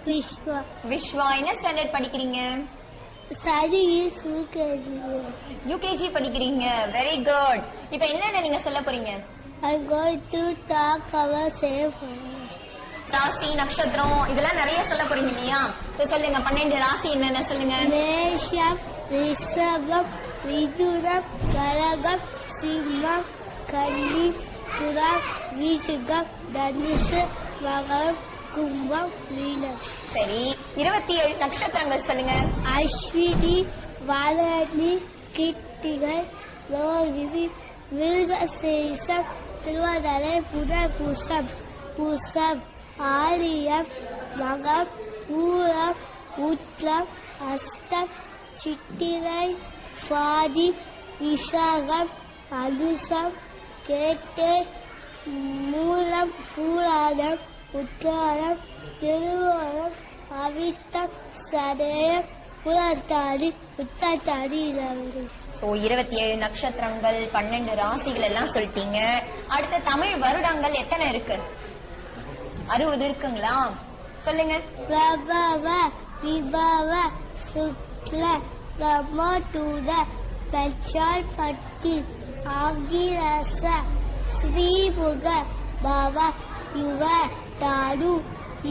விஸ்வா. விஸ்வா. என்ன ஸ்டாண்டர்ட் படிக்கிறீங்க? Study is UKG. UKG படிக்கிறீங்க. Very good. இப்போ என்னென்ன நீங்க சொல்ல போறீங்க? I'm going to talk about safe. ராசி நட்சத்திரம் இதெல்லாம் நிறைய சொல்ல போறீங்க இல்லையா? சொல்லுங்க 12 ராசி என்னென்ன சொல்லுங்க. மேஷம், ரிஷபம், மிதுனம், கடகம், சிம்மம், கன்னி, துலாம், விருச்சிகம், தனுசு, மகரம், கும்பம், மீனம். சரி 27 நட்சத்திரங்கள் சொல்லுங்க. அஸ்வினி, பரணி, கிருத்திகை, ரோகிணி, மிருகசீரிஷம், திருவாதிரை, புனர்பூசம், பூசம், ஆரியம், மகம், பூரம், உத்திரம், அஸ்தம், சித்திரை, சுவாதி, விசாகம், அனுசம், கேட்டை, மூலம், பூராடம், உத்திராடம், திருவோணம், அவிட்டம், சதயம், புரட்டாதி, உத்திரட்டாதி, இரவு. 27 நட்சத்திரங்கள் 12 ராசிகள் எல்லாம் சொல்லிட்டீங்க. அடுத்த தமிழ் வருடங்கள் எத்தனை இருக்கு? 60 இருக்குங்களா? சொல்லுங்க. பிரபவ, விபவ, சுக்ல, பிரமோதுர, பிரஜாபதி, ஆகிரச, ஸ்ரீமுக, பவ, யுவ, தாரு,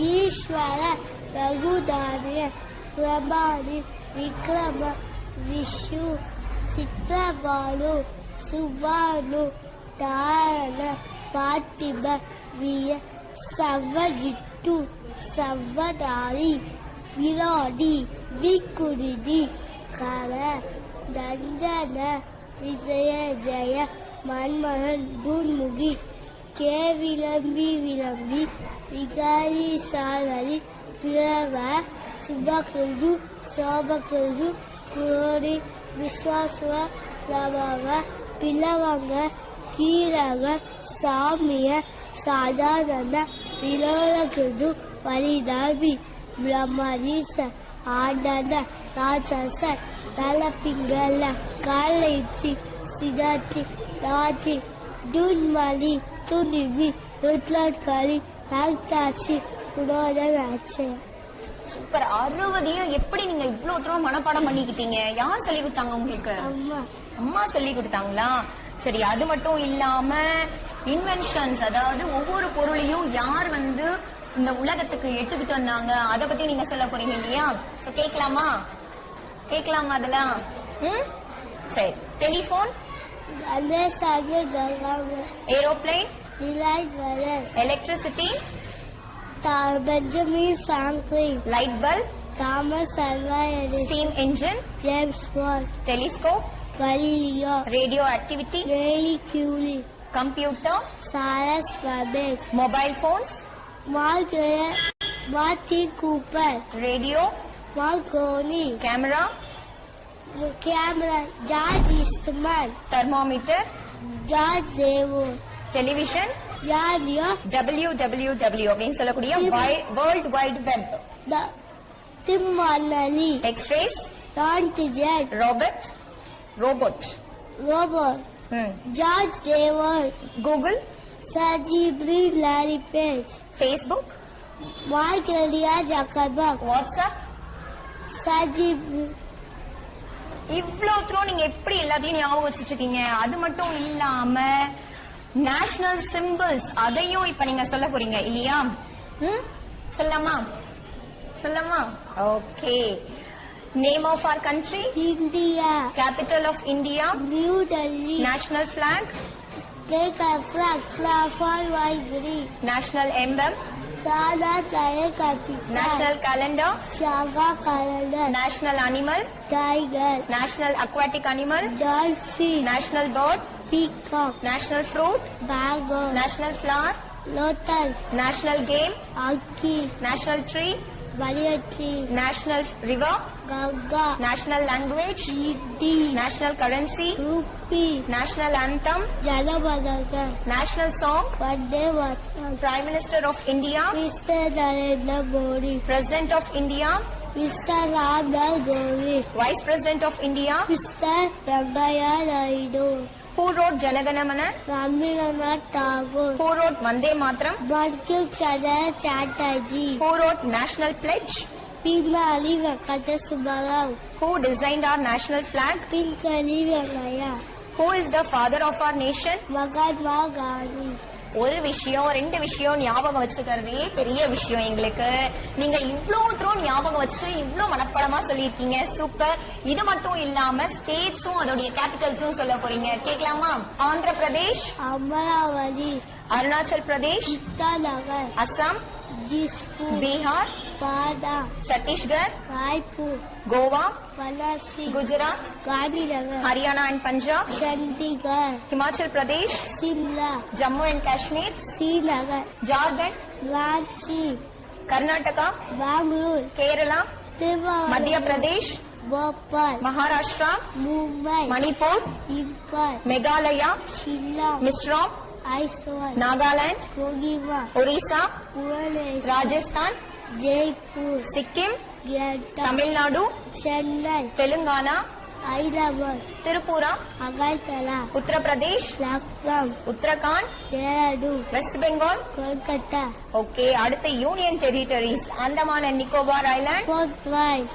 ஈஸ்வர, ரகுதாரிய, பிரபாரி, விக்ரம, விஷு, சித்ரபாலு, சுபானு, தாரண, பார்த்திப, விய, சவஜித்து, சவதாரி, விராடி, விக்குரிதி, கர, தண்டன, விஜய ஜெய, மன்மகன், துன்முகி, கே விளம்பி விளம்பி, விகாரி சாகரி, பிறவ, சுபகிருது, சோபகிருது, குரோரி, விஸ்வாசுவ, பிரபவ, பிளவங்க, கீரக, சாமிய, சாதாரண, விரோதகிருது, வலிதாபி, பிரம்மரீச, ஆண்டன, ராட்சச, நலப்பிங்கல, காலைத்தி, சிதாத்தி, ராத்தி, துன்மணி, துணிவி, ருத்லக்காளி, நாக்தாட்சி, புரோதனாட்சி. சூப்பர். 60 எப்படி நீங்க இவ்வளவு தூரம் மனப்பாடம் பண்ணிக்கிட்டீங்க? யார் சொல்லி கொடுத்தாங்க உங்களுக்கு? அம்மா சொல்லி கொடுத்தாங்களா? சரி, அது மட்டும் இல்லாம இன்வென்ஷன்ஸ், அதாவது ஒவ்வொரு பொருளையும் யார் இந்த உலகத்துக்கு எடுத்துக்கிட்டு வந்தாங்க அத பத்தி நீங்க சொல்ல போறீங்க இல்லையா? கேட்கலாமா? அதெல்லாம் சரி. Telephone, aeroplane, electricity, Benjamin Franklin, light bulb, Thomas Alva Edison, steam engine, James Bond, telescope, Galileo, radio activity, Marie Curie, computer, Charles Babbage, mobile phones, Martin Cooper, radio, Marconi, camera, George Eastman, thermometer, George Devol, television, ஜார்ஜியோ, WWW அப்படின்னு சொல்லக்கூடிய world wide web, Tim Berners-Lee, x-rays, Roentgen, robot, George Devol, Google, Sergey Brin, Larry Page, Facebook, Mark Elliot Zuckerberg, WhatsApp. Sergey. இவ்வளவு தூரம் நீங்க எப்படி எல்லாத்தையும் ஞாபகம் வச்சுட்டு இருக்கீங்க? அது மட்டும் இல்லாம நேஷனல் சிம்பிள்ஸ் அதையும் இப்ப நீங்க சொல்ல போறீங்க இல்லையா? சொல்லலாமா? Okay. Name of our country, India. capital of India, new Delhi. national flag, take a flag, flower white green. national emblem, சாதா தலை கப்பி. national calendar, Xhaka calendar. national animal, tiger. national aquatic animal, dolphin. national bird, peacock. national fruit, பேங்கோ. national flower, lotus. national game, அக்கி. national tree, வலியட்ரி. national river, Ganga. national language, இடி. national currency, Ruby. national anthem, ஜனபதகர். national song, Vande Mataram. Prime Minister of India, mister Narendra Modi. President of India, mister Ramnath Kovind. Vice President of India, mister Venkaiah Naidu. Who wrote Janaganamana? Rabindranath Tagore. Who wrote Vande Mataram? Bankim Chandra Chatterjee. Who wrote National Pledge? Pingali Venkata Subbarao. Who designed our national flag? Pingali Venkaya. Who is the father of our nation? Mahatma Gandhi. ஒரு விஷயம் 2 விஷயம் ஞாபகம் வச்சுக்கிறதே பெரிய விஷயம் எங்களுக்கு. நீங்க இவ்வளவு தூரம் ஞாபகம் வச்சு இவ்வளவு மனப்பாடமா சொல்லியிருக்கீங்க. சூப்பர். இது மட்டும் இல்லாம ஸ்டேட்ஸும் அதோடைய கேபிட்டல்ஸும் சொல்ல போறீங்க. கேட்கலாமா? Andhra Pradesh, Amaravati. Arunachal Pradesh, Itanagar. Assam, Dispur. Bihar, Pada. Chhattisgarh, Raipur. Goa, Varanasi. Gujarat, Gandhinagar. Haryana and Punjab, Chandigarh. Himachal Pradesh, Simla. Jammu and Kashmir, Srinagar. Jharkhand, Ranchi. Karnataka, Bangalore. Kerala, மத்திய Tiruvallur. Pradesh, Bhopal. Maharashtra, Mumbai. Manipur, Imphal. Meghalaya, Shillong. மிஸ்ராம், Aizawl. Nagaland, Kohima. Orissa, Bhubaneswar. Rajasthan, Jaipur. Sikkim, Gata. Tamil Nadu, Chennai. Telangana, Hyderabad. Tripura, Agartala. Uttar Pradesh, Lucknow. Uttarakhand, Dehradun. West Bengal. Kolkata. Okay, அடுத்த union territories Andaman and Nicobar island, Port Bride.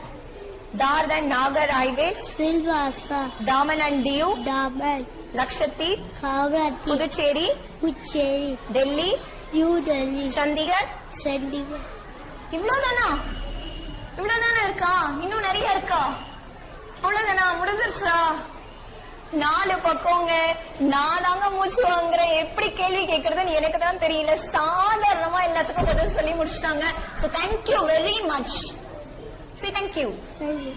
Dadra and Nagar Haveli, Silvassa. Daman and Diu, Daman. Lakshadweep, Kavrathi. Puducherry, Pucheri. Delhi, New Delhi. Chandigarh. Chandigarh. இவ்வளவுதானா? இவ்வளவுதானா இருக்கா? இன்னும் நிறைய இருக்கா? அவ்வளவுதானா? முடிஞ்சிருச்சா? 4 பக்கங்க. நானாங்க மூச்சு வாங்குறேன். எப்படி கேள்வி கேட்கறதுன்னு எனக்கு தான் தெரியல. சாதாரணமா எல்லாத்துக்கும் பதில் சொல்லி முடிச்சிட்டாங்க. So thank you very much. Say thank you. Thank you.